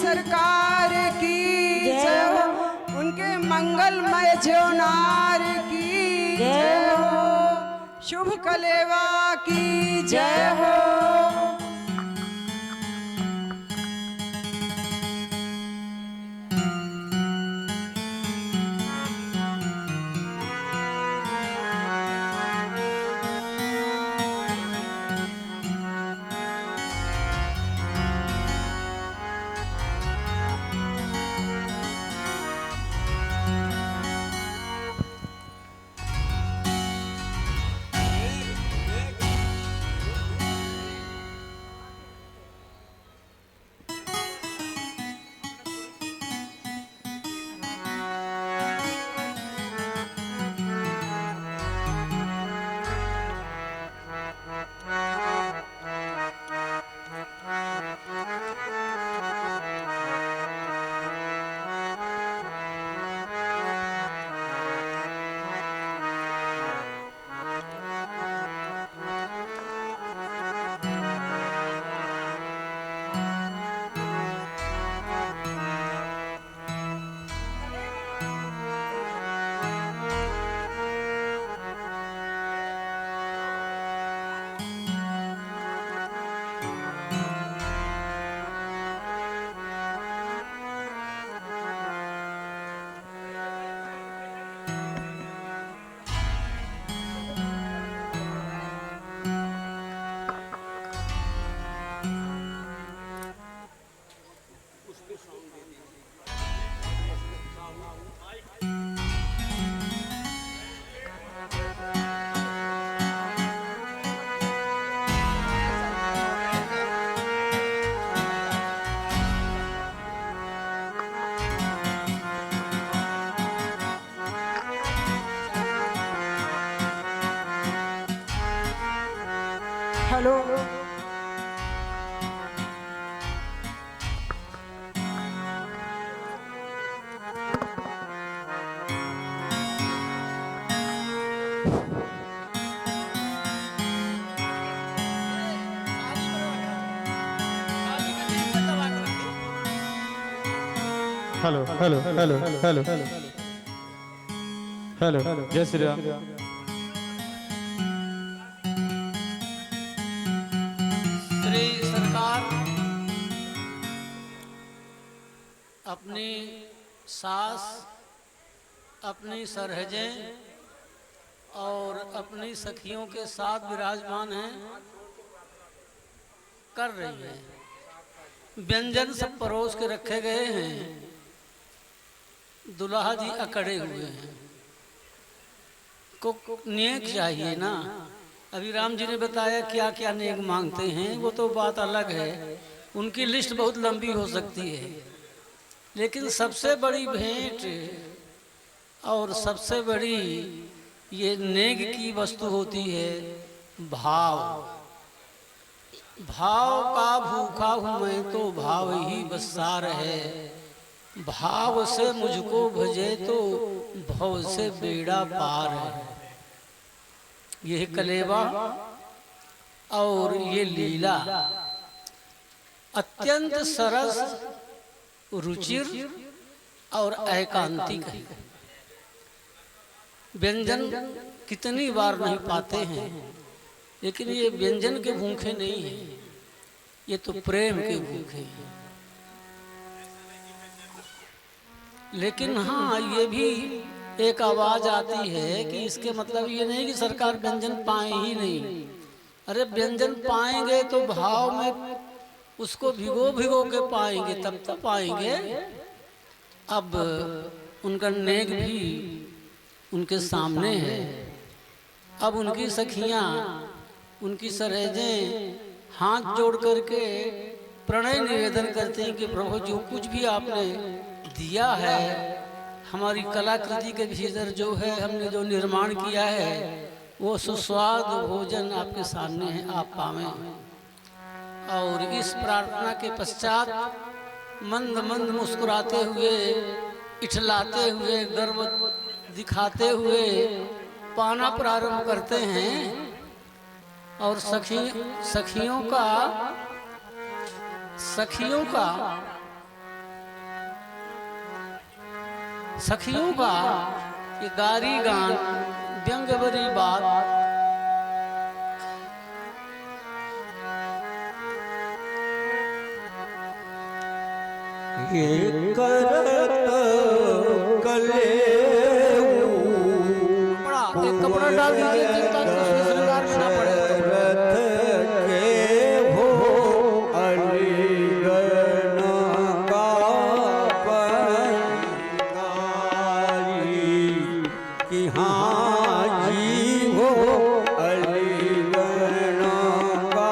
सरकार की जय हो, उनके मंगलमय ज्योनार की जय हो, शुभ कलेवा की जय हो। Hello hello hello hello hello hello जय श्री राम। श्री सरकार अपनी सास, अपनी सरहजें और अपनी सखियों के साथ विराजमान हैं, कर रही है। व्यंजन सब परोस के रखे गए हैं, दुल्हा जी अकड़े हुए हैं। को नेक चाहिए ना। अभी राम जी ने बताया क्या क्या नेक मांगते हैं, वो तो बात अलग है, उनकी लिस्ट बहुत लंबी हो सकती है। लेकिन सबसे बड़ी भेंट और सबसे बड़ी ये नेक की वस्तु होती है भाव। भाव का भूखा हूँ मैं तो भाव ही बसार है, भाव से मुझको भजे तो भव से बेड़ा पार है। ये कलेवा और ये लीला अत्यंत सरस, रुचिर और एकांतिक है। व्यंजन कितनी बार नहीं पाते हैं, लेकिन ये व्यंजन के भूखे नहीं हैं, ये तो प्रेम के भूखे हैं। लेकिन हाँ, ये भी एक आवाज आती है कि इसके मतलब ये नहीं कि सरकार व्यंजन पाए ही नहीं। अरे व्यंजन पाएंगे तो भाव में उसको भिगो भिगो के पाएंगे, तब तो पाएंगे। अब उनका नेक भी उनके सामने है। अब उनकी सखियां, उनकी सरहजें हाथ जोड़ करके प्रणय निवेदन करते हैं कि प्रभु जो कुछ भी आपने दिया है, हमारी कलाकृति के भीतर जो है, हमने जो निर्माण किया है, वो सुस्वाद भोजन आपके सामने है, आप पावें। और इस प्रार्थना के पश्चात मंद मंद मुस्कुराते हुए, इठलाते हुए, गर्व दिखाते हुए पाना प्रारंभ करते हैं। और सखियों का ये गारी गान, व्यंग भरी बात, ये करत कले बड़ा एक कपड़ा डाल दीजिए ताकि उसमें श्रृंगार ना पड़े। के हो अलीगढ़ का कि हाँ जी हो अलीगढ़ का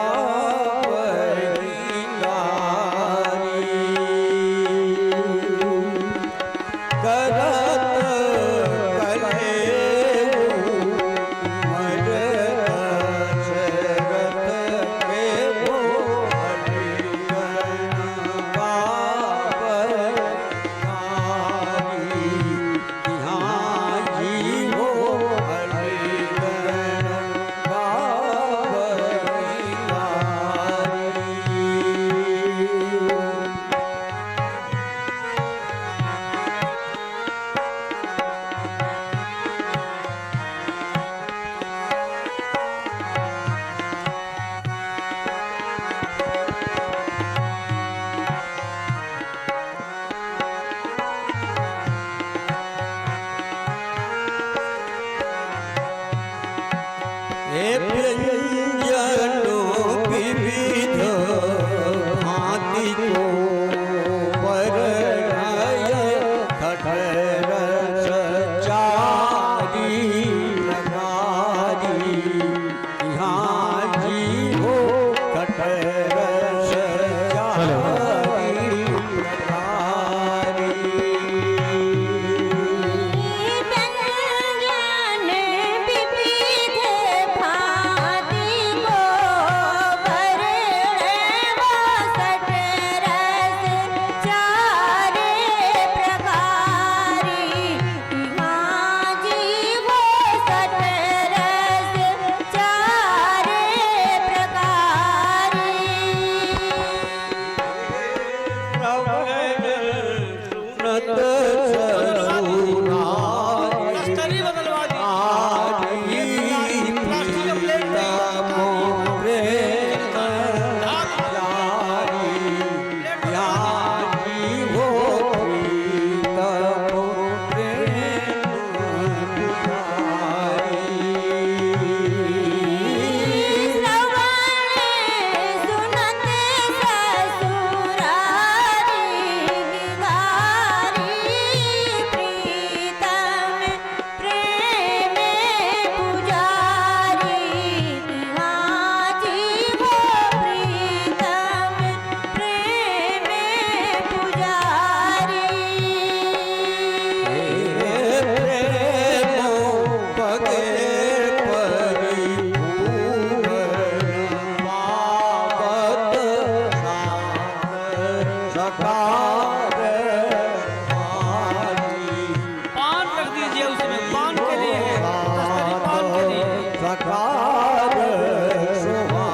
सकार सुहारी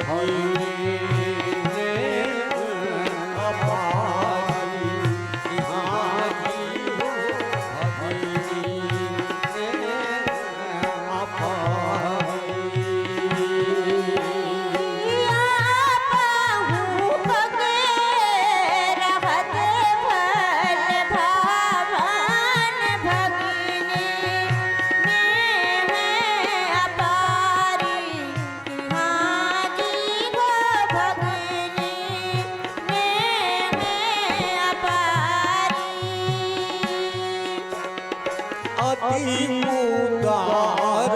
भगिनी रे अपारी यहाँ जी हो भगिनी रे अपारी अति उदार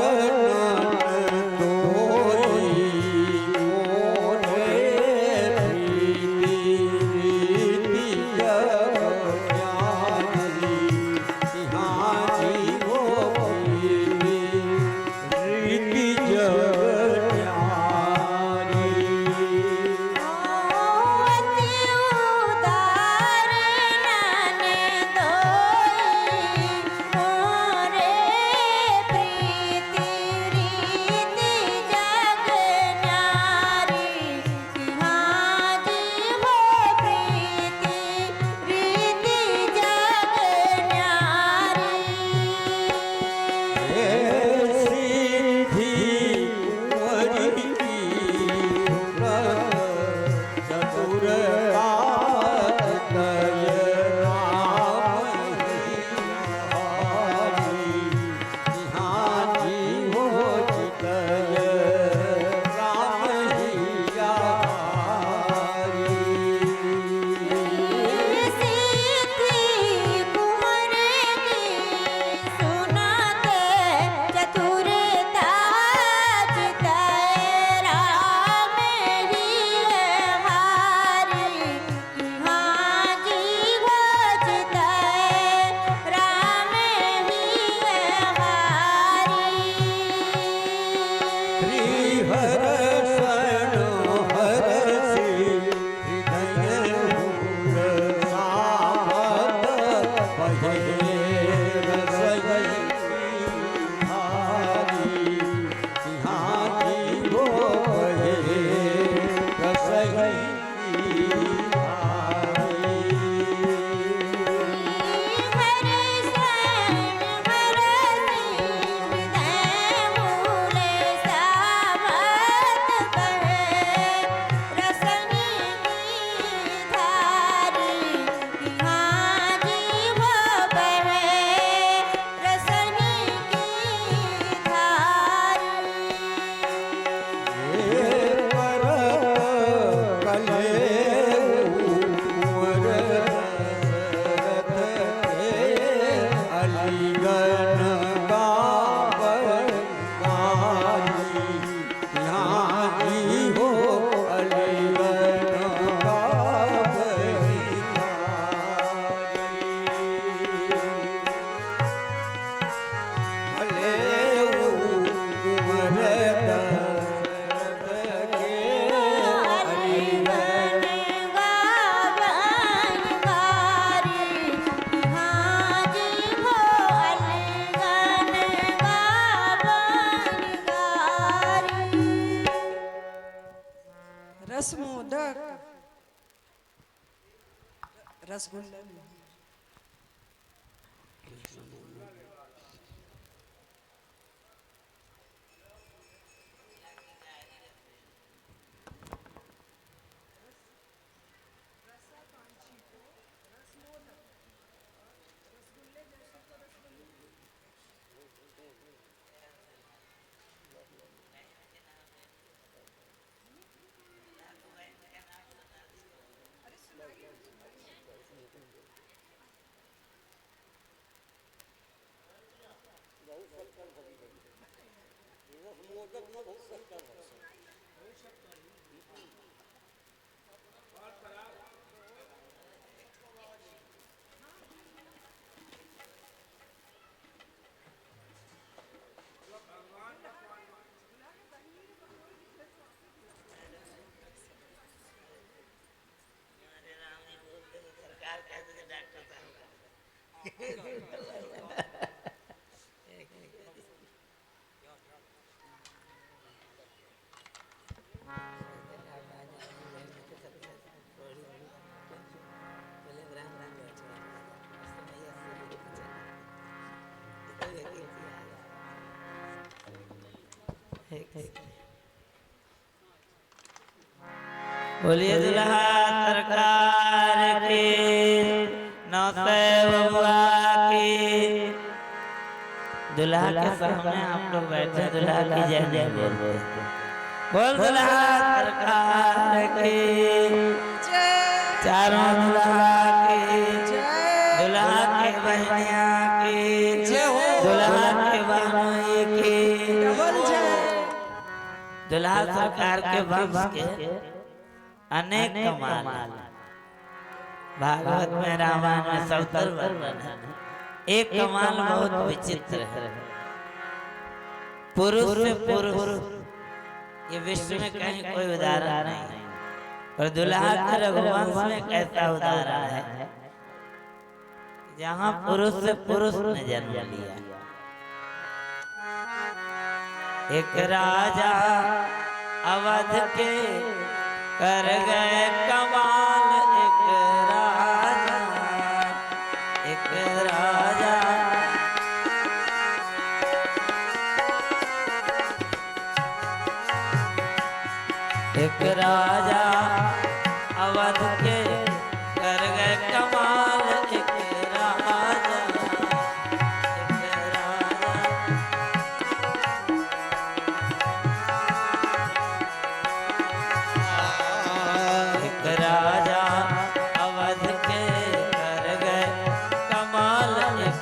तोई मोरे प्रीति जग न्यारी यहाँ जी हो प्रीति जग न्यारी रसमोदक रसगुल्ला बोलिए दुल्हा सरकार की नौसे बबुआ की। दुल्हा के सामने आप लोग बैठे दुल्हा की जय जय बोलते बोल दुल्हा सरकार की चारों दुल्हा की दुल्हा के बहनिया की दुल्हा के बहनोई की दुल्हा सरकार के वंश के अनेक कमाल भागवत में रामायण में सवतर वर्णन है। एक कमाल बहुत विचित्र है। पुरुष से पुरुष ये विश्व में कहीं कोई उदाहरण नहीं, और दुल्हा के रघुवंश में कैसा उदाहरण है जहाँ पुरुष से पुरुष ने जन्म लिया। एक राजा अवध के कर गए कमाल, एक राजा एक राजा अवध के कर गए कमाल, एक राजा एक राजा अवध के कर गए कमाल, एक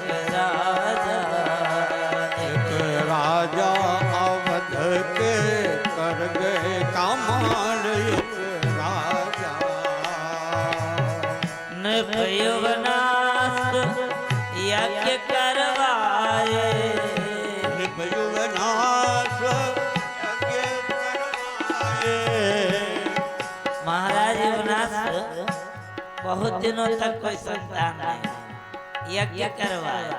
राजा अवध के कर गए कमाल, एक राजा नृपयुवनाश यज्ञ करवाए, नृपयुवनाश यज्ञ करवाए। महाराज युवनाश बहुत दिनों तक कोई संतान नहीं, यज्ञ करवाए।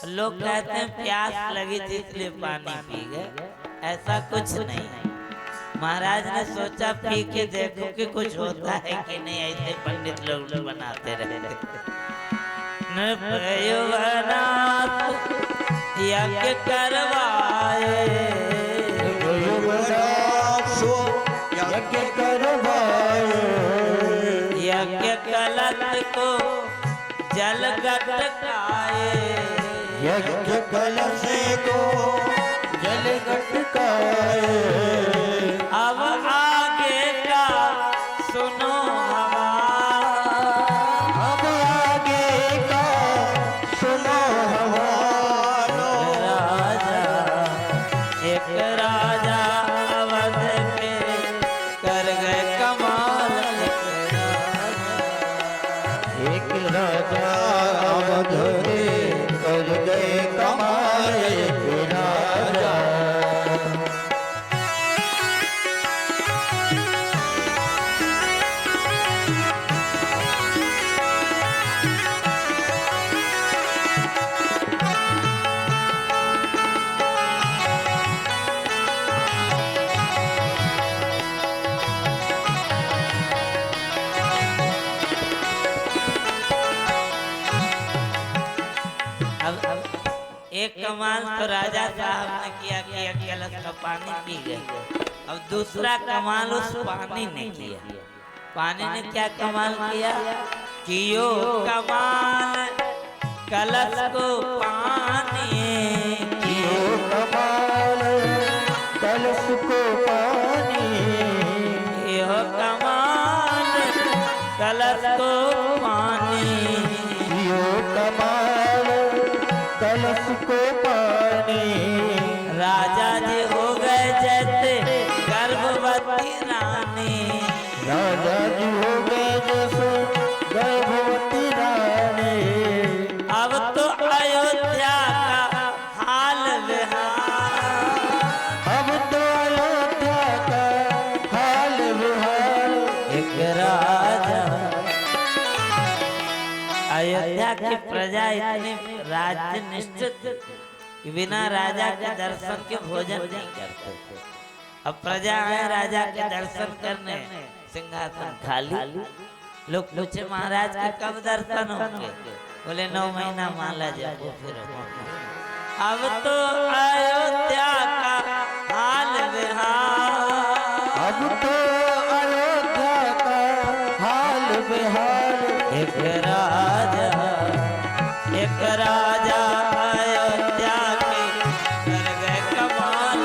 लोग कहते हैं प्यास लगी थी इसलिए पानी पी गए, ऐसा कुछ नहीं। महाराज ने सोचा पी के देखो कि कुछ होता है कि नहीं, ऐसे पंडित लोग बनाते रहते। नृपयुवनाश यज्ञ करवाए, यज्ञ करवाए। यज्ञ कलश को जल गटकाए, यज्ञ कलश को जल गटकाए। अब आगे का सुनो हमारा, अब आगे का सुनो हमारा। राजा एक राजा अवध के कर गए कमाल, एक राजा अवध के कर गए कमाल, एक राजा। एक कमाल तो राजा साहब ने किया कि एक गिलास का पानी पी गए। अब दूसरा कमाल उस पानी ने किया। पानी ने क्या कमाल किया कि यो कमाल कलश को पानी, यो कमाल कलश को पानी। यो कमाल कलश को पानी, यो कमाल कलश को पानी। राजा जी हो गए जैसे गर्भवती रानी, राजा जी हो गए जैसे गर्भवती रानी। अब तो अयोध्या का हाल बेहाल, अब तो अयोध्या का हाल बेहाल। एक राजा अयोध्या की प्रजा इतनी राज्य निश्चित कि बिना राजा के दर्शन के भोजन नहीं करते। अब प्रजा है राजा के दर्शन करने, सिंहासन खाली। लोग पूछे महाराज के कब दर्शन होंगे? बोले 9 महीना माला जपो फिर होगा। अब तो अयोध्या का हाल बेहाल। अब तो अयोध्या का हाल बेहाल। एक राजा अयोध्या के कर गए कमाल।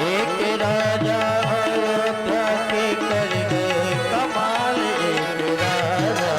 एक राजा अयोध्या के कर गए कमाल। एक राजा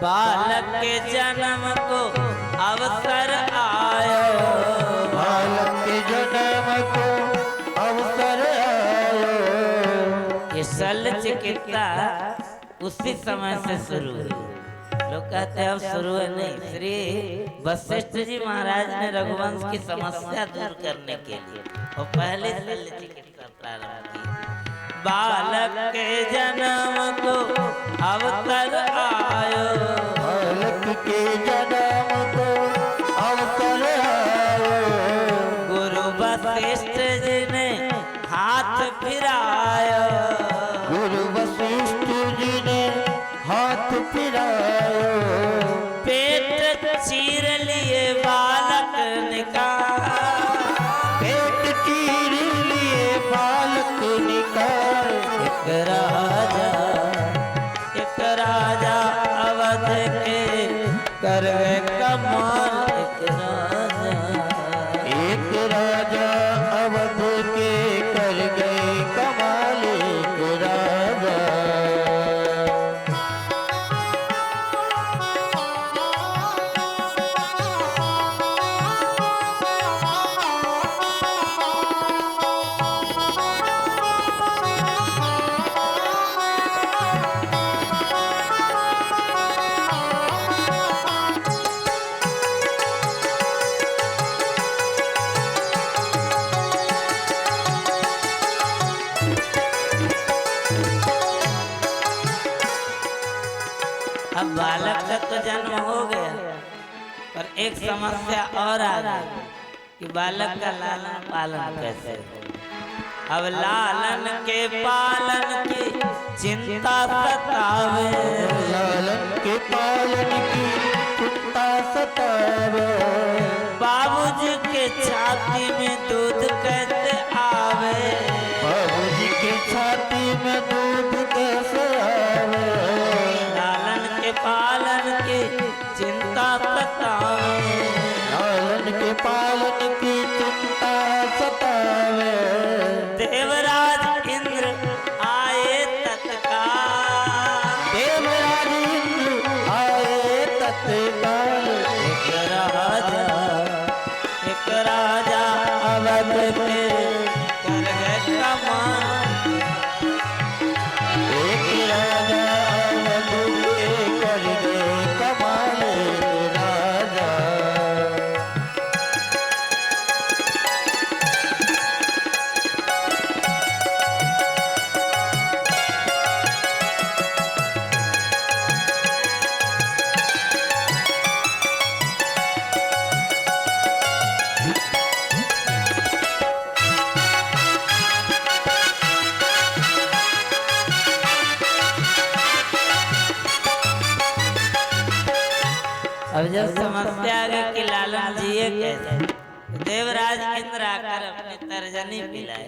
बालक के जन्म को अवसर आयो। बालक के जन्म को अवसर आयो। ये शल्य चिकित्सा उसी समय से शुरू हुई। लोग कहते हैं अब शुरू है, नहीं। श्री वशिष्ठ जी महाराज ने रघुवंश की समस्या दूर करने के लिए और पहले शल्य चिकित्सा प्रारंभ की। बालक के जन्म को अवसर आयो। बालक के जन्म को अवसर आयो। गुरु वशिष्ठ जी ने हाथ फिरायो। गुरु वशिष्ठ जी ने हाथ फिरायो। पेट चीर लिए बालक निकाल। पेट चीर लिए बालक निकाल। एक राजा अवध के कर गए कमाल। एक राजा अवध के कर गए कमाल। एक राजा अब बालक का तो जन्म हो गया, पर एक समस्या और आ गई कि बालक का लालन पालन कैसे हो। अब लालन के पालन की चिंता सतावे। लालन के पालन की चिंता सतावे। बाबूजी के छाती में दूध कैसे आवे। बाबूजी के छाती में दूध कैसे आवे। लालन के पालन की चिंता सतावे। लालन के पालन की चिंता सतावे। देवराज इंद्र आए तत्काल। देवराज इंद्र आए तत्काल। एक राजा अवध पे कर गए कमाल। एक राजा अवध के कर गए कमाल। राजा अब जब समस्या आ गई कि लालन जिए कैसे, देवराज इंद्र आकर अपनी तर्जनी पिलाए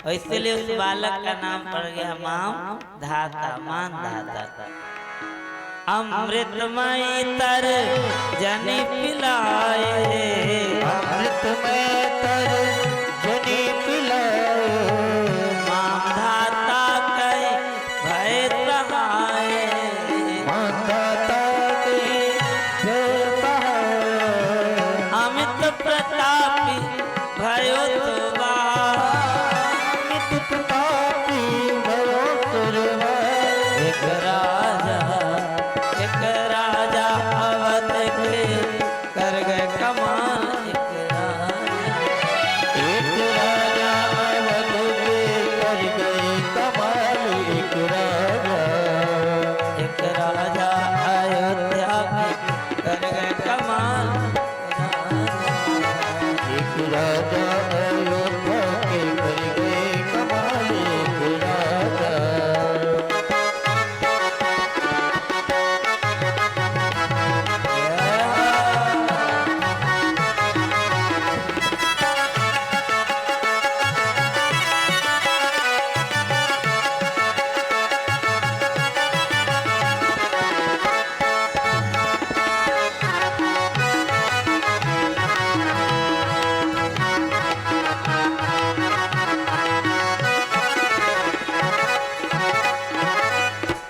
और इसलिए उस बालक का नाम पड़ गया माम धाता, मान धाता। अमृतमयी तर्जनी पिलाए। अमृतमय तर्जनी पिलाए। माम धाता कई भय सहाय। माता के जय सहाय। अमित प्रतापी भयो सुबा। अमित प्रतापी भयो सुरवा। एक राजा अवध के कर गए कमाल। एक राजा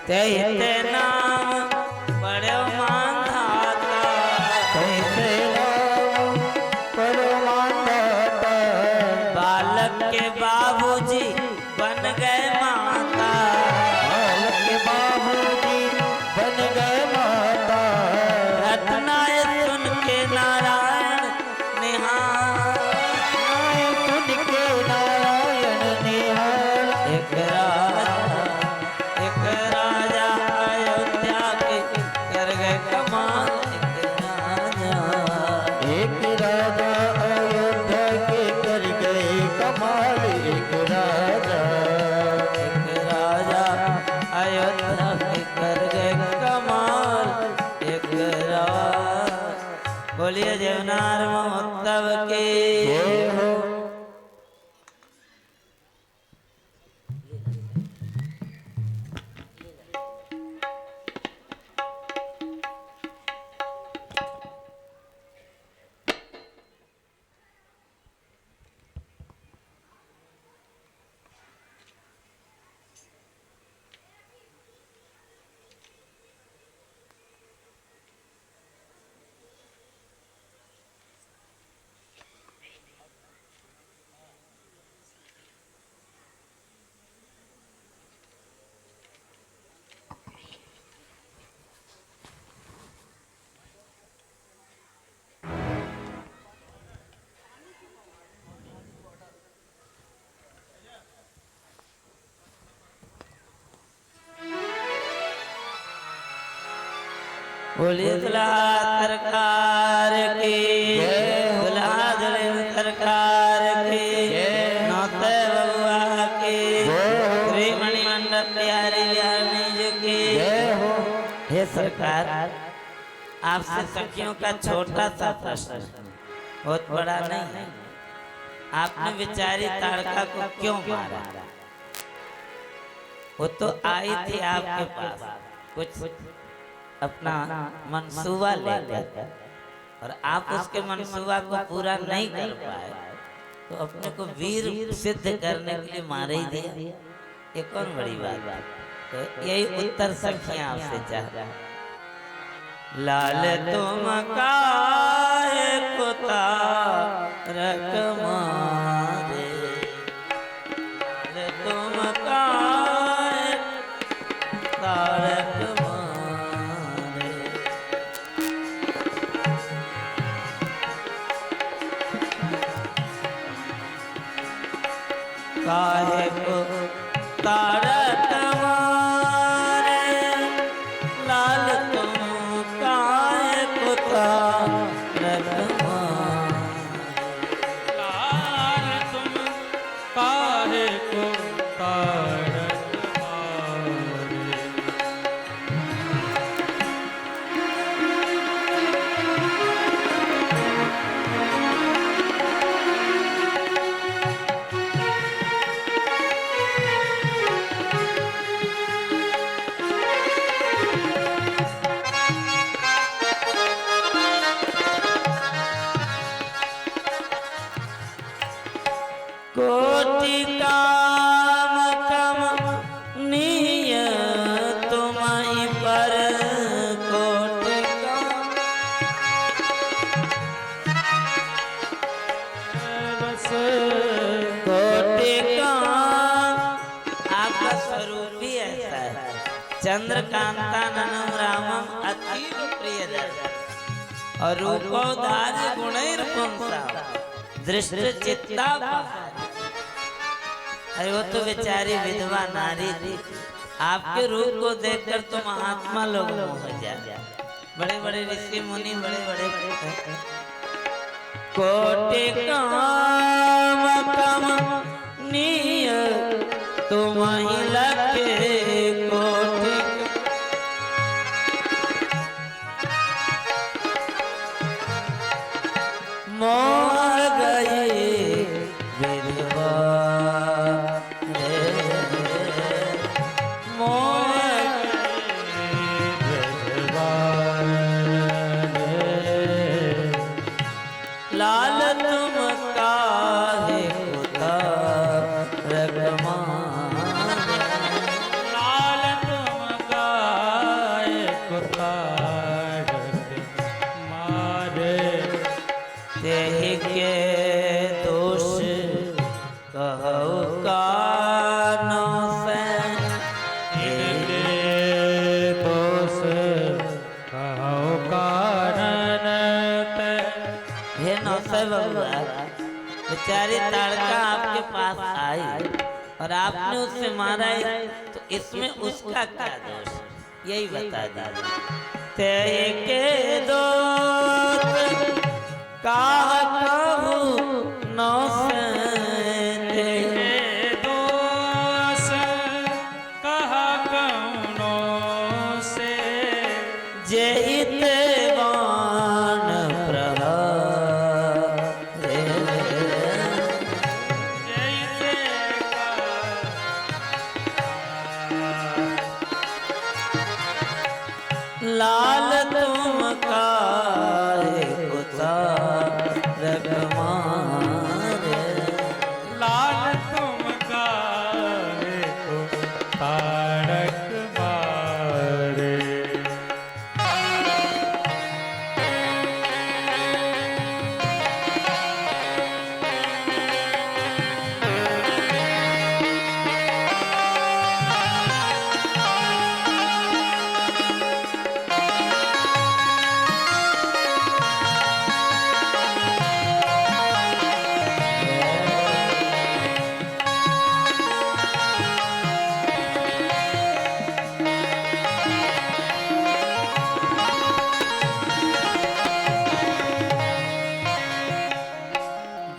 ते नाम बड़ो मांधाता कैसे नाम पड़ो मांधाता बालक के बाबूजी बन गए माता बालक के बाबूजी बन गए माता रत्नाए सुन के नारायण निहार सुन के नारायण निहाल एक राजा अयोध्या के कर गए कमाल एक राजा अयोध्या के कर गए कमाल एक राजा अयोध्या के कर गए कमाल एक राजा। बोलिए देवनार महोत्सव के जय हो। बोलिए दुल्हा सरकार की दुल्हा दुल्हन सरकार की नौते बबुआ की श्री मणिमंडप बिहारी बिहारी जी की हे सरकार, आपसे सखियों का छोटा सा प्रश्न, बहुत बड़ा नहीं है। आपने बेचारी ताड़का को क्यों मारा? वो तो आई थी आपके पास कुछ अपना मंसूबा लेकर, और आप उसके मंसूबा को पूरा नहीं कर पाए, तो अपने को वीर सिद्ध करने के लिए मार ही दिया। ये कौन बड़ी बात है? तो यही उत्तर सखियां आपसे चाह। लाल तुम काहे को तारक मारे, लाल तुम काहे तारक काहे को तारक मारे, लाल तुम काहे को तारक मारे, लाल तुम काहे को तारक मारे। कोटि काम कमनीय तुम्हीं पर, कोटि काम कोटि काम। आपका स्वरूप भी ऐसा है, चंद्रकांताननं रामम अतीव प्रियदर्शनम्, और रूपोधार्य गुणैर्पुंसाम् दृष्ट चित्ता। अरे वो तो बेचारी विधवा नारी थी, आपके रूप को देखकर तो महात्मा लोग मोह जाए, बड़े बड़े ऋषि मुनि, बड़े बड़े कोटि काम कमनीय तुम्हीं लगे, कोटि मोह गई विधवा, लाल तुम काहे को तारक मारे, लाल तुम बेचारी ताड़का आपके पास आई और आपने उससे मारा है, तो इसमें उसका क्या दोष, यही बता दीजिए। ते के दोस्त का कहूँ नौ से, दोष कहा कौनो से, जहित बाण प्रहार जैसे लाल तुम काहे उतार मारे, लाल तुम काहे को तारक मारे।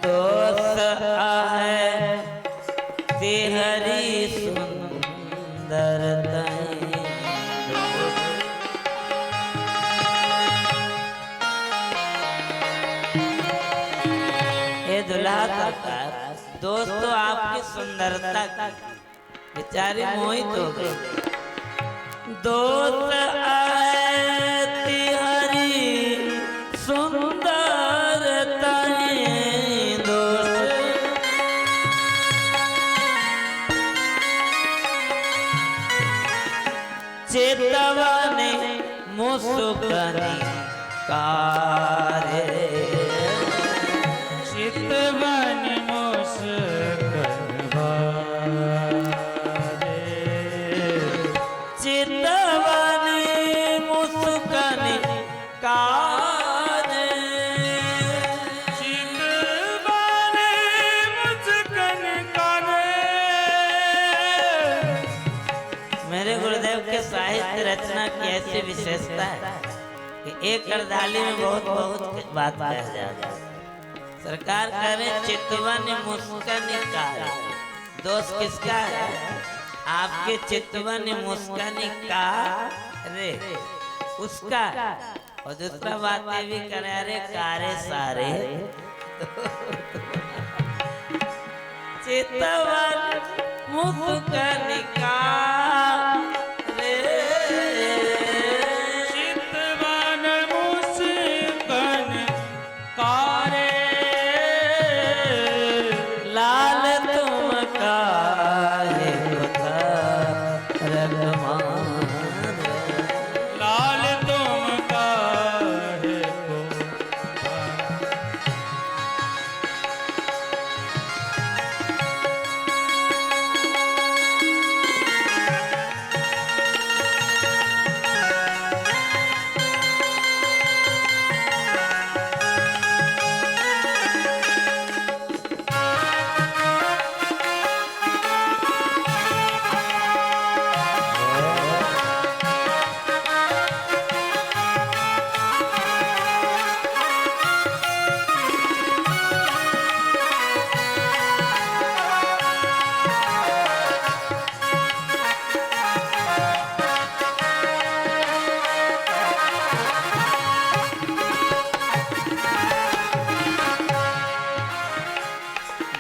दोस्त आहे तिहरी सुंदर तई, ये दुल्हा सरकार, दोस्तों आपकी सुंदरता की बेचारी मोहित हो गई। दोस्त आए तिहरी सुंदर तई, दोस्त चेतवाने मुस्कानी कारे, चितवन मुस्कनवारे, चेतवाने मुस्कानी कारे, चितवन मुस्कनवारे। मेरे गुरुदेव के साहित्य रचना की ऐसी विशेषता है कि एक अर्धाली में बहुत बहुत बात कह जाती है। सरकार कह रहे चितवन मुस्कान का, दोष किसका है? आपके चितवन मुस्कान का रे उसका। और दूसरा बात ये भी करे, अरे कारे सारे चितवन मुस्कान का रे, चितवन मुस्कन कारे, लाल तुम काहे उतार मारे, लाल तुम काहे को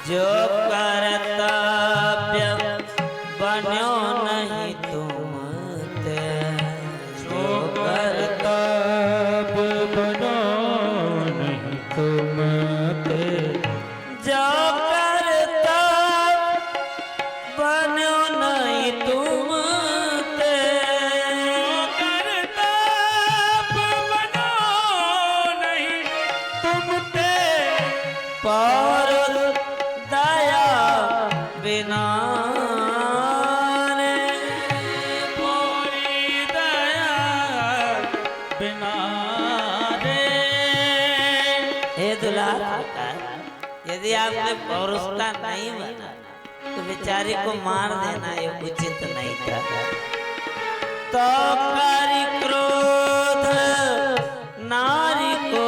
जो कर्तव्य बन्यो नहीं तुम ते, जो कर्तव्य बनो नहीं तुम ते, जो कर्तव्य बन्यो नहीं तुम ते, कर्तव्य बनो नहीं तुम ते, पर दया बिना रे, यदि आपसे पौरुषता नहीं बना तो बेचारे को मार देना ये उचित नहीं था। तो करि क्रोध नारी को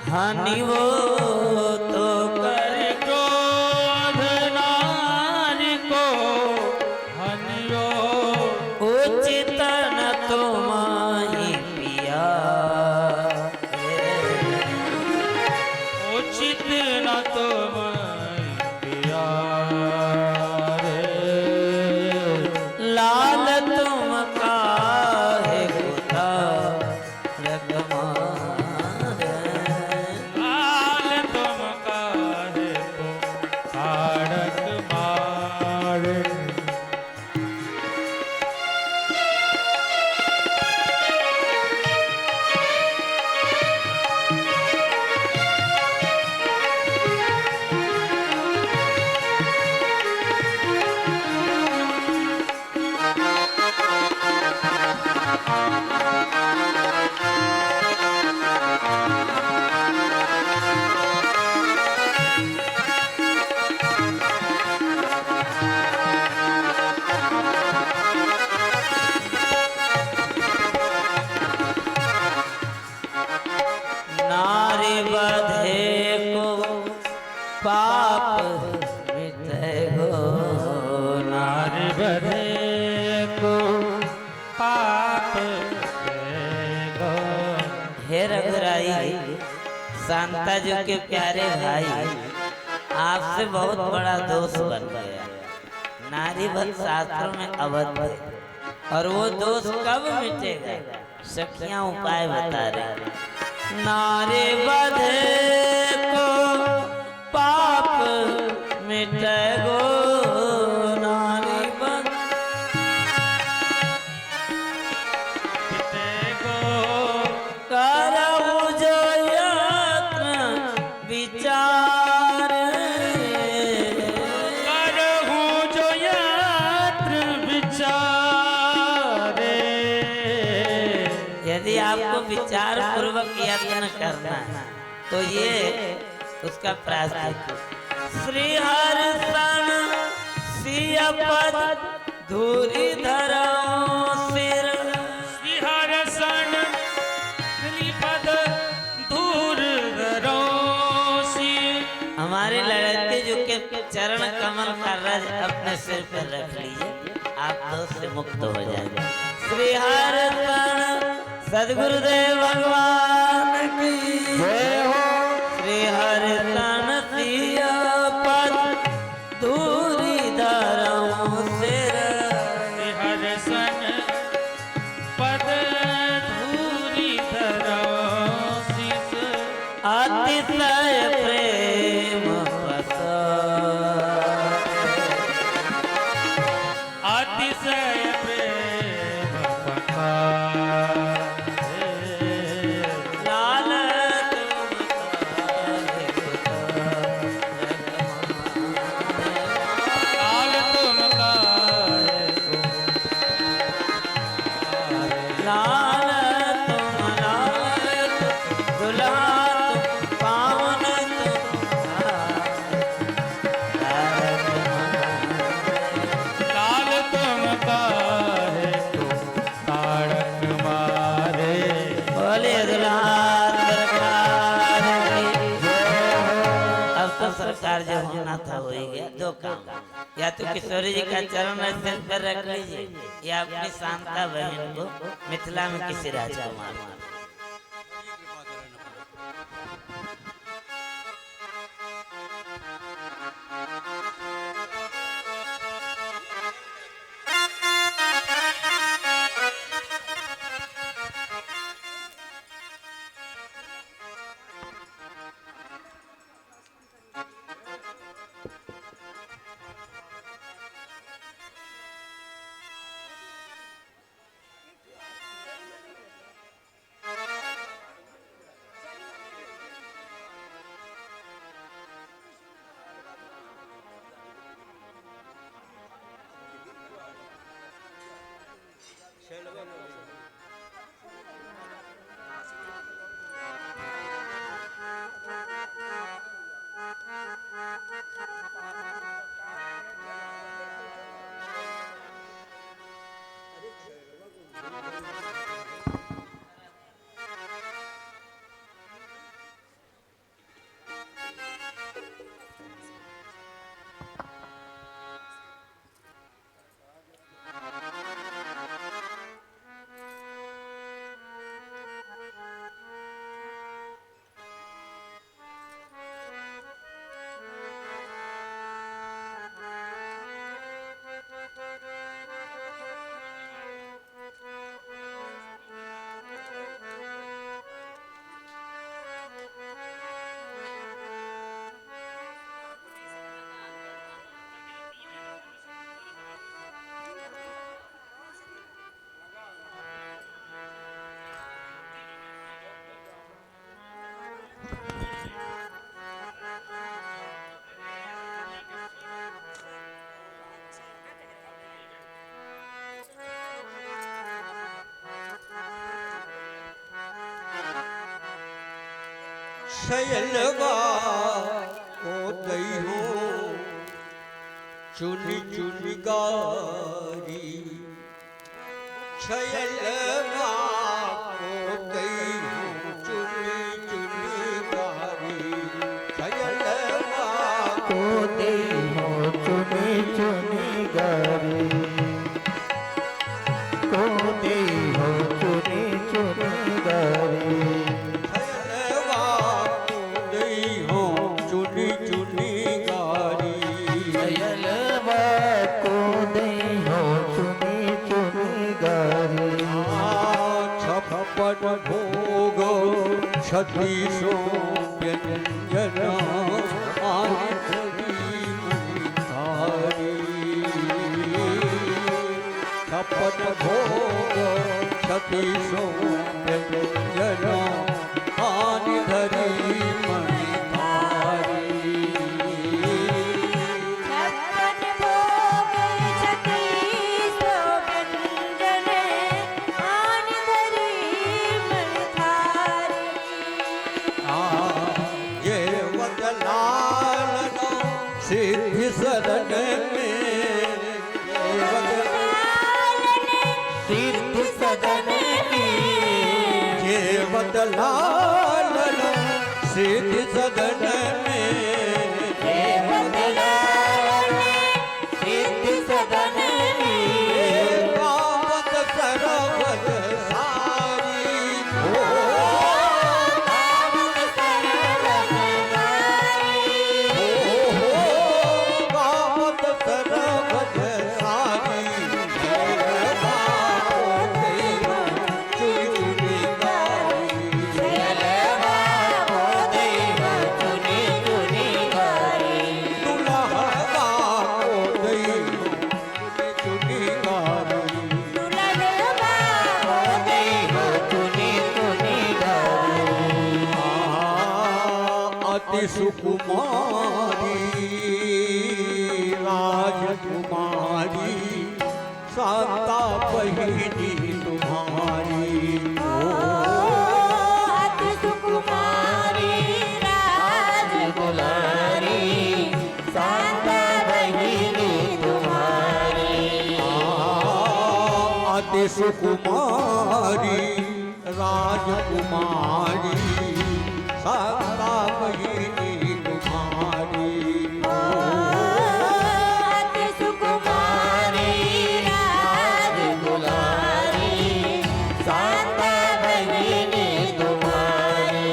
हानि वो, तो करि क्रोध नारी को हनियो, उचित न तुम्हारी पिया, उचित न तुम पिया रे। लाल तुम काहे उतारक मारे, लाल तुम काहे को ताड़क मारे। नारी बधे को पाप मिटे गो, नारी बधे को पाप देगो। हे रघुराई शांता जी के प्यारे भाई, आपसे बहुत बड़ा दोष बन गया। नारी बध शास्त्रों में अवध है, और वो दोष कब मिटेगा? सखियां उपाय बता रहे। नारी बधे को पाप मिटे गो, नारी बध करहु जो यत्न विचार, करहु जो यत्न विचारे। यदि आपको विचार पूर्वक यत्न करना है तो ये उसका प्रायश्चित। श्री हरि सन सिय पद धूरी धरो सिर, हर सन श्रीपद धूर धरो सिर। हमारे लड़के जो के चरण कमल का रज अपने सिर पर रख लीजिए, आप दोष से मुक्त हो जाएंगे। श्री हरि सन सदगुरुदेव भगवान की जय हो। श्री हरि सन सिय पद धूरी धरो सिर, हर सन पद धूरी धरो सिर। अतिशय प्रेम पसा, अतिशय प्रेम पखारे। लाल लाल तुम काहे को लाल तुम लाल दुल्हा तुम पावन लाल तुम काहे को ताड़क मारे। बोले दुल्हा सरकार की जय हो। अब तो सरकार जो होना था हो ही गया। दो काम, या तो किशोरी जी का चरण सिर पर रख लीजिए, या अपनी शांता बहन को मिथिला में किसी राजकुमार शयलवा को दई हो चुनी चुनी गारी शयलवा को दई हो चुनी चुनी गारी शयलवा को दे हो चुनी चुनी गारी को दे हो चुनी चुनी गारी भोग क्षतिशो व्यंजन आदि छपन भोग क्षतिशो व्यंजन आदि धरी सिद्धि सदन में सिद्धि सदन में जेवत लाल सिद्धि सदन में जेवत लाल सिद्धि सदन में गावत सरवत सारी सुकुमारी राजकुमारी शांता बहिनी तुम्हारी अति सुकुमारी राजकुमारी शांता बहिनी तुम्हारी अति सुकुमारी राजकुमारी शांता बहिनी तुम्हारी अति सुकुमारी राजकुमारी शांता बहिनी तुम्हारी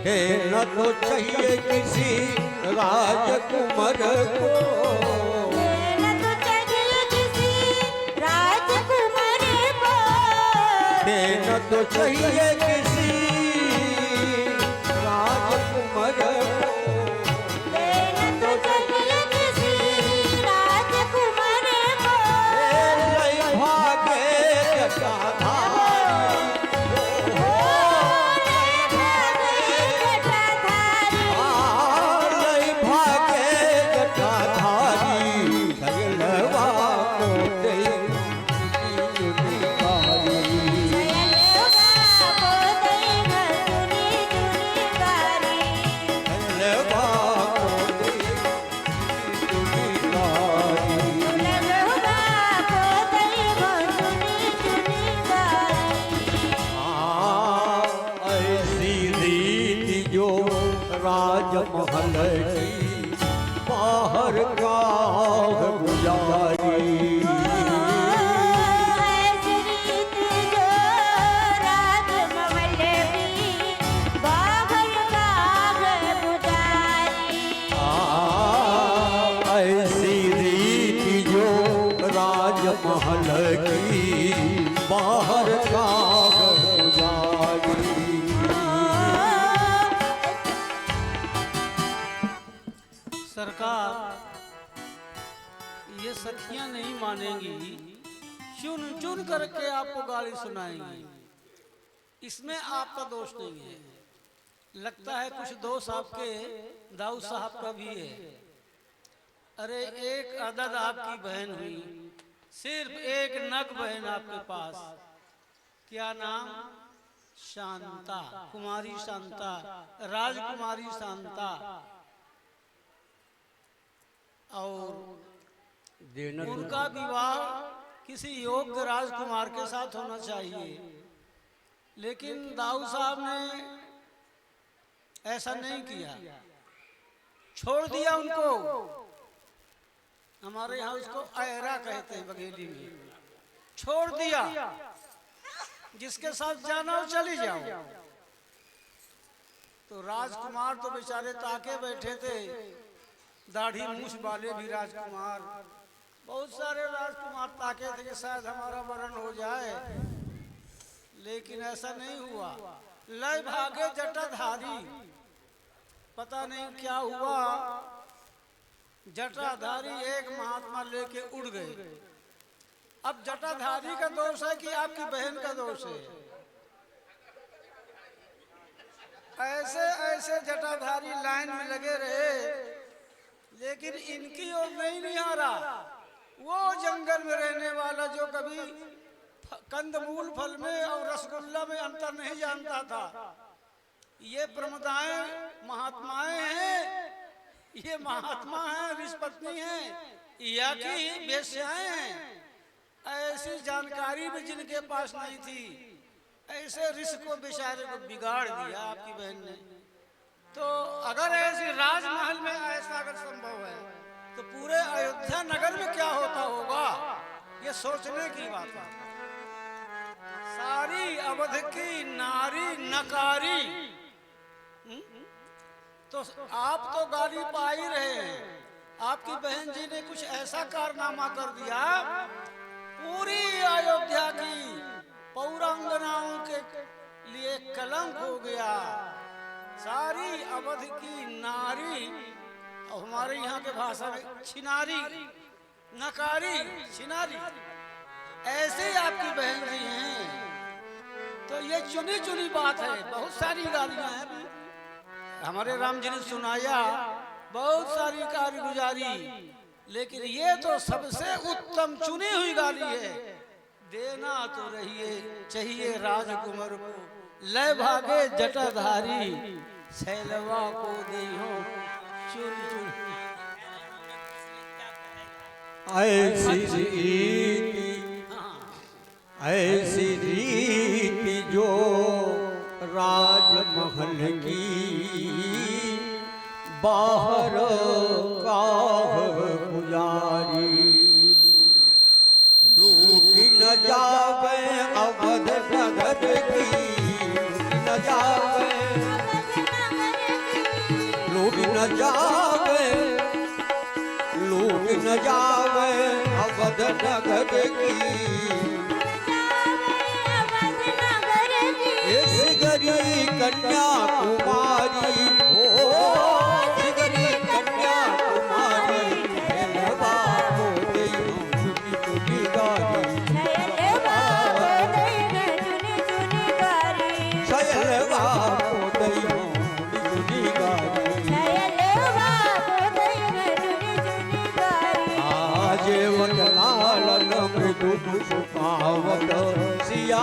देना तो चाहिए किसी राजकुमार को देना तो चाहिए किसी राजकुमार को देना तो चाहिए किसी राजकुमार को देना तो चाहिए किसी राजकुमार को लय भागे जटाधारी लय भागे जटाधारी शैलवा को दे चुनी गारी राजमहल की बाहर का गुजारी ऐसी रीत जो राजमहल की बाहर का गुजारी। ऐसी रीत जो राजमहल की बाहर का गुजारी। सरकार, ये सखियां नहीं मानेंगी, चुन चुन करके आपको गाली सुनाएंगी। इसमें आपका दोष नहीं है। लगता है कुछ दोष आपके दाऊद साहब का भी है। अरे एक अदद आपकी बहन हुई, सिर्फ एक नग बहन आपके पास, क्या नाम? शांता, कुमारी शांता, राजकुमारी शांता। और उनका विवाह किसी योग्य राजकुमार के साथ होना चाहिए, लेकिन दाऊद साहब ने ऐसा नहीं किया, छोड़ दिया उनको। हमारे यहाँ उसको ऐरा कहते हैं बघेली में। छोड़ दिया, जिसके साथ जाना हो चली जाओ। तो राजकुमार तो बेचारे ताके बैठे थे, दाढ़ी मूछ वाले भी राजकुमार, बहुत सारे राजकुमार ताके थे कि शायद हमारा वरण हो जाए, लेकिन ऐसा नहीं हुआ। लय भागे जटाधारी, पता नहीं क्या हुआ, जटाधारी एक महात्मा लेके उड़ गए। अब जटाधारी का दोष है कि आपकी बहन का दोष है? ऐसे ऐसे जटाधारी लाइन में लगे रहे, लेकिन इनकी ओर नहीं निहारा। वो जंगल में रहने वाला जो कभी कंदमूल फल में और रसगुल्ला में अंतर नहीं जानता था। ये प्रमदाएं महात्माएं हैं, ये महात्मा हैं, ऋषपत्नी हैं या कि वेश्याएं हैं। ऐसी जानकारी भी जिनके पास नहीं थी, ऐसे ऋषि को बेचारे को बिगाड़ दिया आपकी बहन ने। तो अगर ऐसी राजमहल में ऐसा अगर संभव है, तो पूरे अयोध्या नगर में क्या होता होगा, ये सोचने की बात है। सारी अवध की नारी नकारी, तो आप तो गाली पा ही रहे हैं। आपकी बहन जी ने कुछ ऐसा कारनामा कर दिया, पूरी अयोध्या की पौरांगनाओं के लिए कलंक हो गया। सारी अवध की नारी, और हमारे यहाँ के भाषा में छिनारी, नकारी, छिनारी, ऐसे आपकी बहन जी हैं। तो ये चुनी चुनी बात है, बहुत सारी गालियां हैं। हमारे राम जी ने सुनाया बहुत सारी कारगुजारी, लेकिन ये तो सबसे उत्तम चुनी हुई गाली है। देना तो रहिए चाहिए राजकुमार को, लय भागे जटाधारी, शैलवा को देहो चुन चुन। ऐसी रीति जो राजमहल की बाहर का गुजारी। लूट न जावे अवध नगर की, न जावे, लूट न जावे, लूट न जावे अवध नगर की। सिगरी कन्या कुमारी हो, सिगरी कन्या कुमारी, शैलवा को देहो चुनी चुनी गारी, शैलवा को देहो चुनी चुनी गारी। आज वट लालन मृदु सुपावत सिया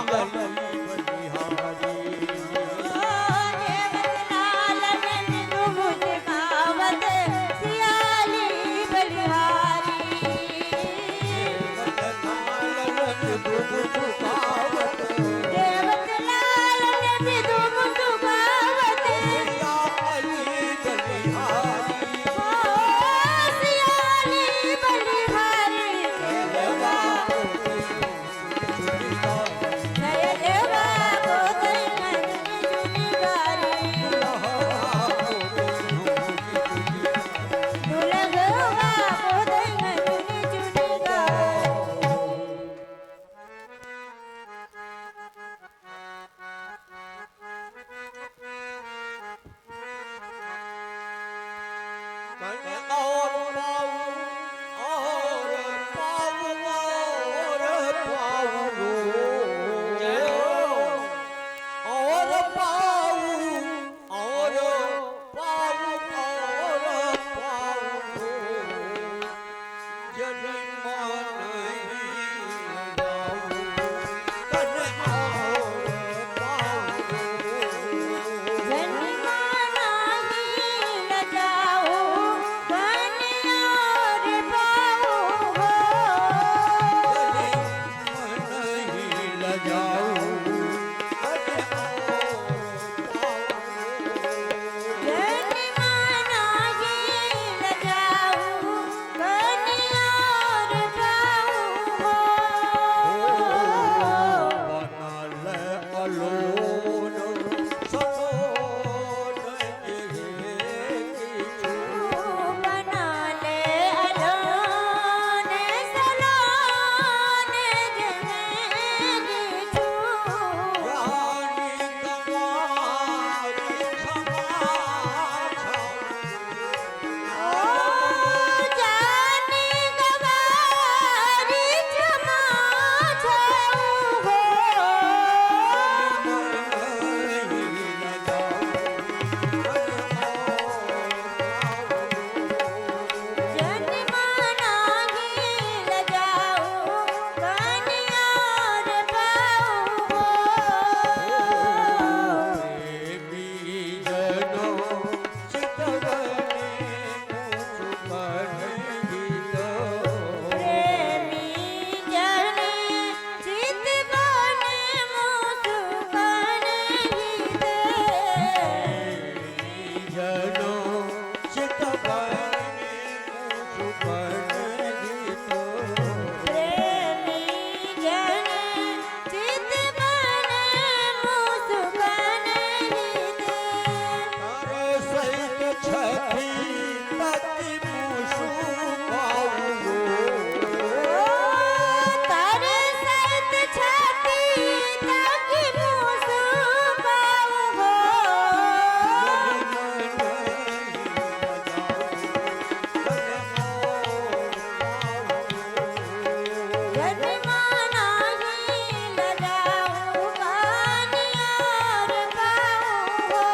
जन्माना ही लगाऊं कानियार पाऊं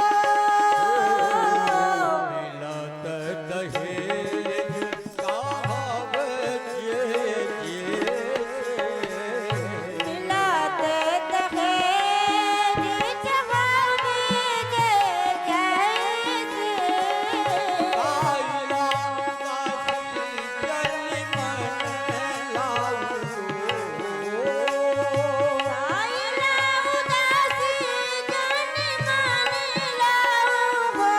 मिलत दहेज साहब जे मिलाते दहेज जवाबी के कैसे आइला काशी जल मन लाऊं आइला उदासी जन मन लाऊं हो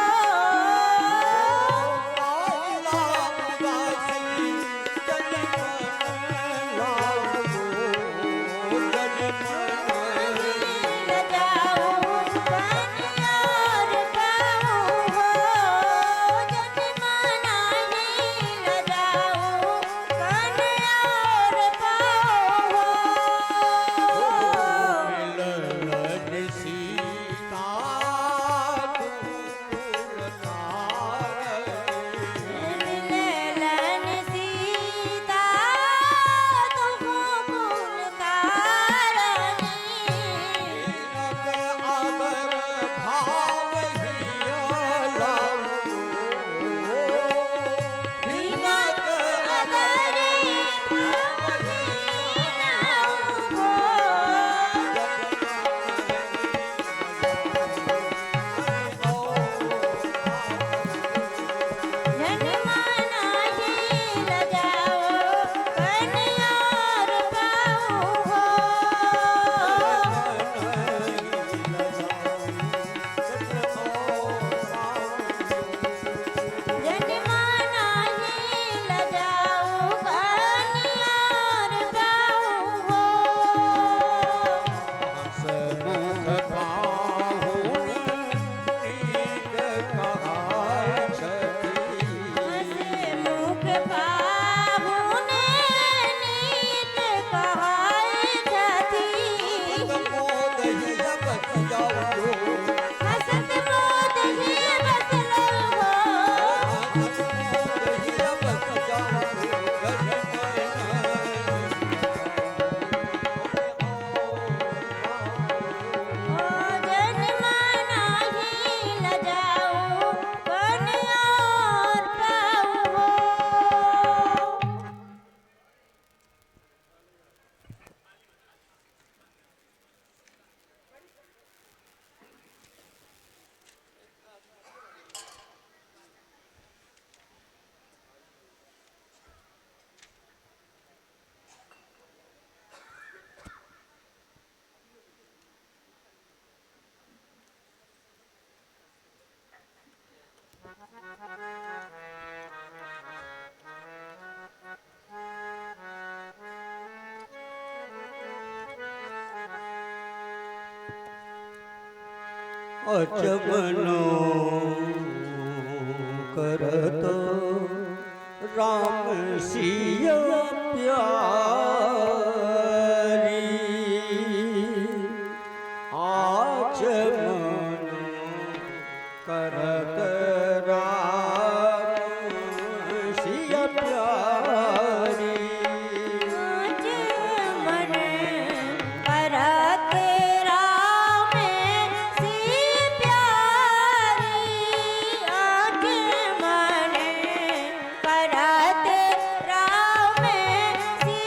आइला उदासी जल मन लाऊं जल मन लगाऊं कानियार पाऊं हो जन्माना ही लगाऊं कानियार पाऊं हो मिलन सीता मिलन सीता तुमको कुल कारणी आदर भाव बिनत अगरे जन्माना ही लगाओ कन्यार पाऊं हो जन्माना ही लगाऊं कानियार पाऊं हो हंसे मुख पाहुने नीत कहाय छथि हसत मोद ही बसलौ हो जन्माना ही लगाऊं कन्यार पाऊं हो अचमनो करतो राम सिया प्यारी आचमनो करत राम सिया प्यारी आज मन करत राम सी प्यारी आज मन करत राम सी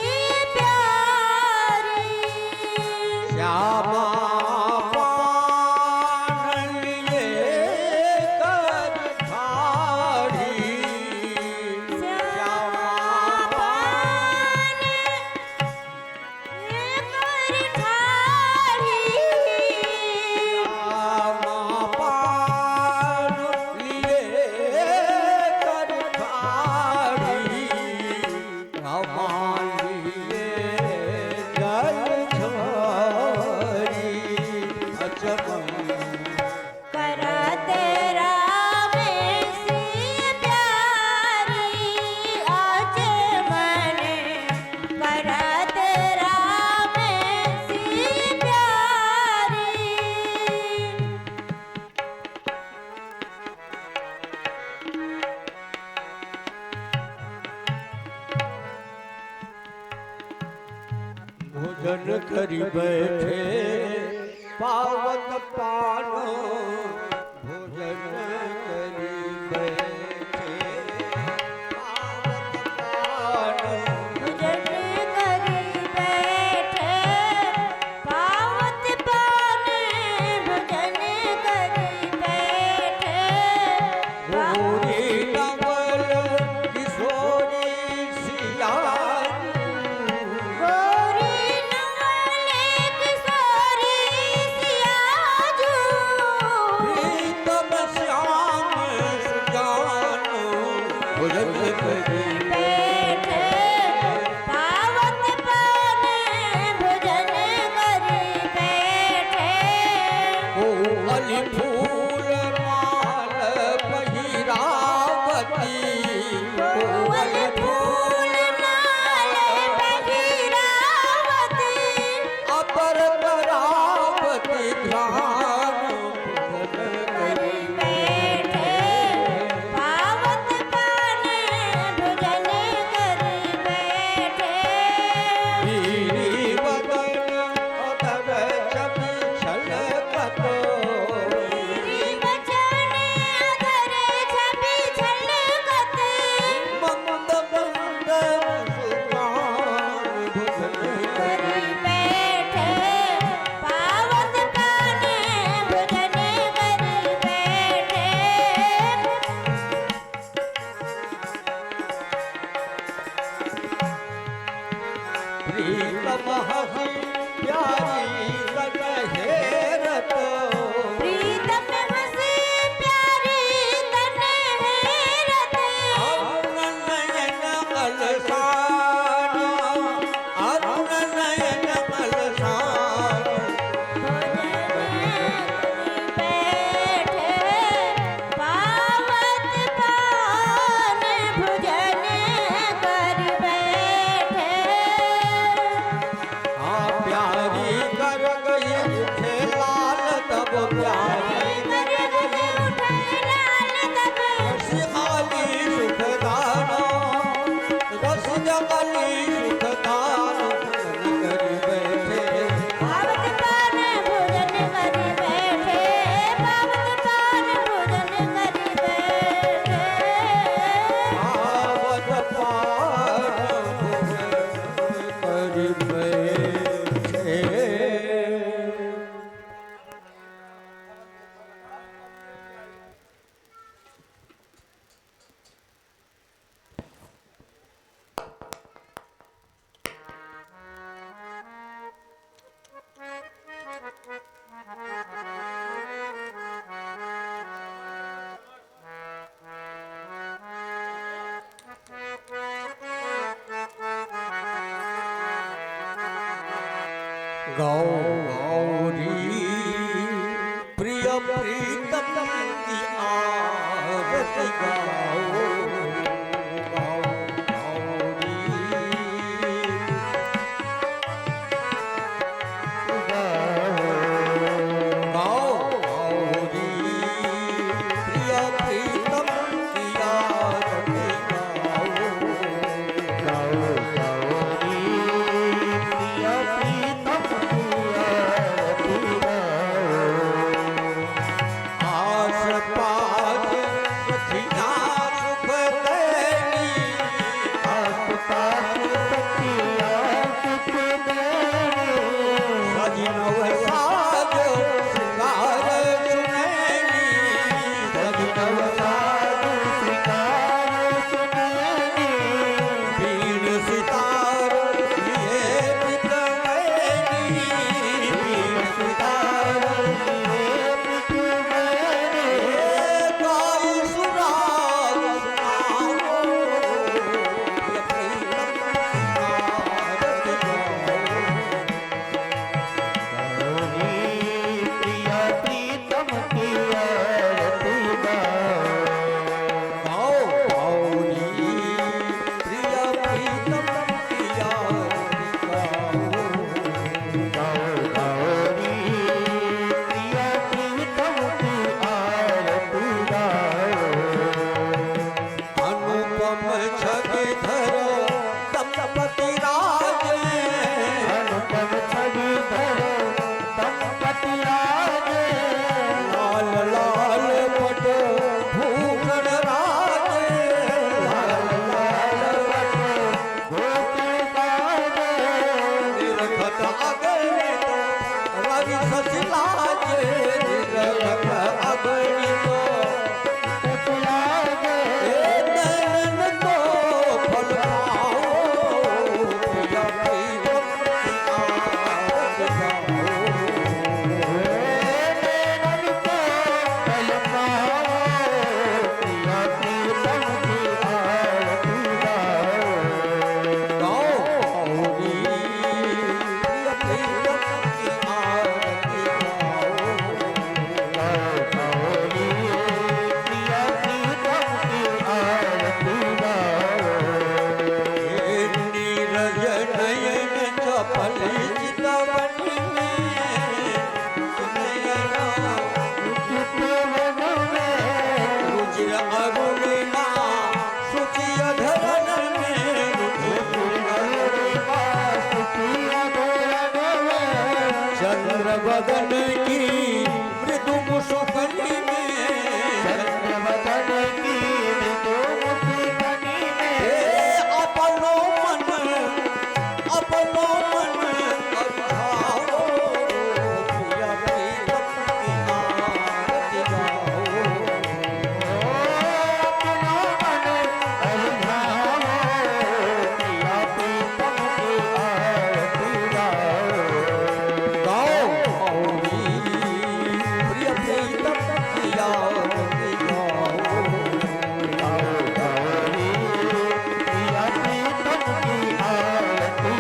भोजन करी बैठे पावत पानो भोजन करी बैठे पावत पानो भजन करी बैठे पावत पाने भजन करी बैठे गोरी नवल किशोरी सियार गोरी नवले किशोरी सियाजू प्रीतम श्याम सुजानो भोजन करी बैठे पावत पाने भजन करी बैठे कोमल फूल माल पहिरावती कोमल फूल नाल बहिरावती अपर परावती ध्यान करी बैठे पावत पाने भजन करी बैठे वीरी बदन अदर छवि छलकतो बचन अधर छवि छलकत मंद मंद मुस्कान भजन करी बैठे पावत पाने भजन करी बैठे प्रीतम हसी प्यारी सगहेरत प्रीतम हसी प्यारी तन हेरत अरुण नयन अलसाना अरुण नयन अलसाना बैठे पावत पान भजन कर बैठे हाँ प्यारी कर गई उठे लाल तब प्यारी कर गए उठे लाल तब रसिकाली सुखदानो रस जगली सुखदानो करी बैठे पावत पान भजन कर बैठे पावत पान भजन कर बैठे आवत पार करी बैठे गौरी प्रिय प्रीतम की आरती गाओ गाओ गौरी गाओ गौरी प्रिय प्रीतम की आरती गाओ गाओ गौरी प्रिय प्रीतम की आरती गाओ आस पास सखिया सुख परिचित बनी रुचिर अरुणिमा सुचिय धरण चंद्र बदन की मृदु मुसुकनी अपनो मन अभावो प्रिय प्रीतम की आरती गाओ प्रिय प्रीतम की आरती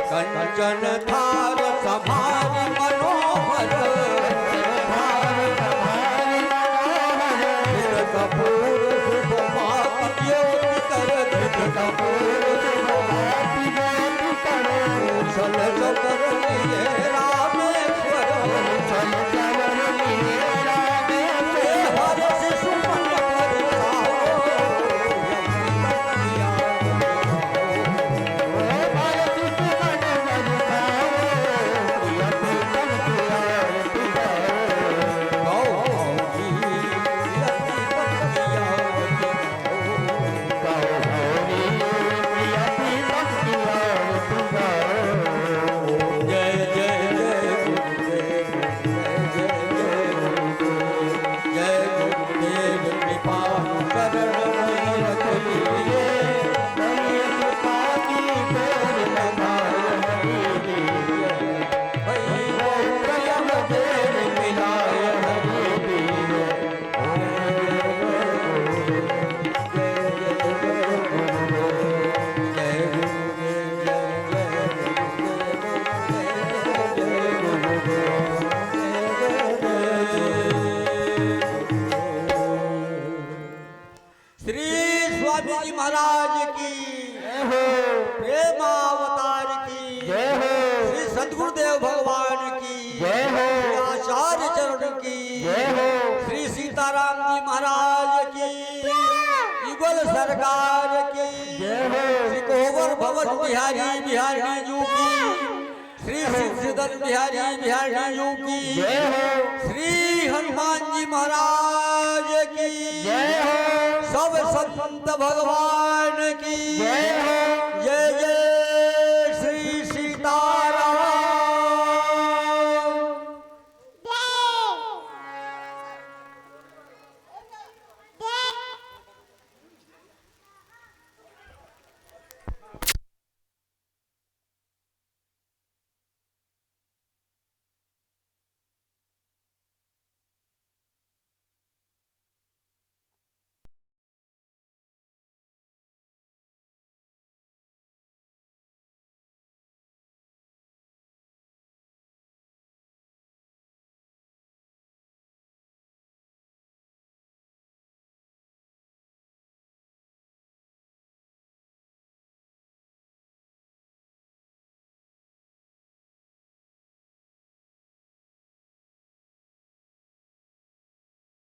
कंचन थार सभारी मनोहर कपूर शुभमाति ज्योति कर चल चकर लिए रामेश्वर हर शिशु मन पर श्री स्वामी जी महाराज की प्रेमावतार की श्री सदगुरुदेव भगवान की श्री आचार्य चरण की श्री सीताराम जी महाराज की युगल सरकार की श्री कोवर भवन बिहारी बिहारी जी की श्री सिद्धन बिहारी बिहारी जी की श्री हनुमान जी महाराज की सब संत भगवान की